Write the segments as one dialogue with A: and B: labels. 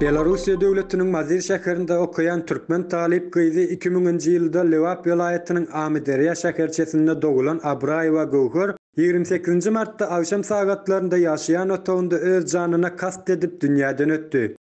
A: Belarusiya döwletiniň Mazir şäherinde okuyan türkmen talip gyzy 2000-nji ýylda Lewap vilayatynyň Amideriýa şäherçesinde dogulan Abraýewa Gowhar 28 martda akşam sagatlarynda ýaşaýan otagynda öz janyna kast edip dünýäden ötdi.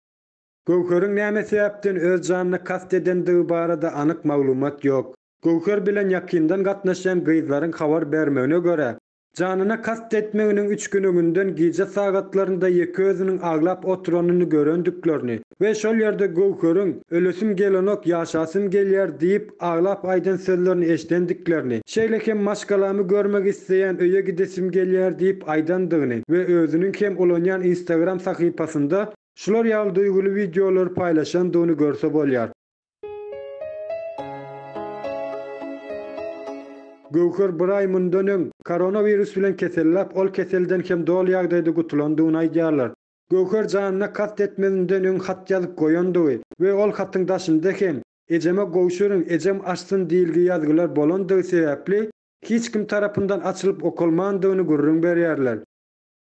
A: Gowharyň näme sebäpden öz janyna kast edenligi barada anyk maglumat ýok. Gowhar bilen ýakyndan gatnaşan gyzlaryň habar bermegine görä, janyna kast etmeginiň 3 gününden gije sagatlarynda ýeki özüniň aglap oturanyny görendiklerini we şol ýerde Gowharyň ölüsüm gelenok ýaşasym gelýär diýip aglap aýdan sözlerini eşdendiklerini, şeýlekem maşgalamy görmek isleýän öýe gidesim gelýär diýip aýdandygyny we özüniň hem ulanýan Instagram sahypasynda şular ýaly duýguly videolar paýlaşandygyny görse bolýar. Gowhar bir ay mundan öň koronavirus bilen kesellap, ol keselden hem dol ýagdaýda gutulandygyny aýdýarlar. Gowhar janyna kast etmesinden öň hat ýazyp goýandygy we ol hatyň daşynda hem ejeme gowşuryň ejem açsyn diýilgi ýazgylar bolandygy sebäpli hiç kim tarapyndan açylyp okulmandygyny gurrun berýärler.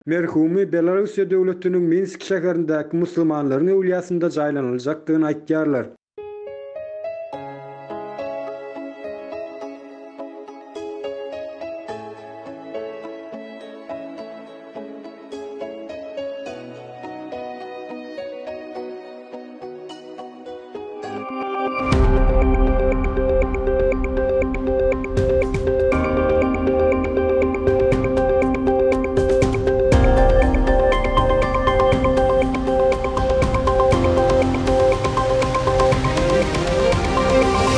A: Merhumy Belarusiýa döwletiniň Minsk şäherindäki musulmanlaryň öwliýasynda jaýlanyljakdygyny aýtýarlar.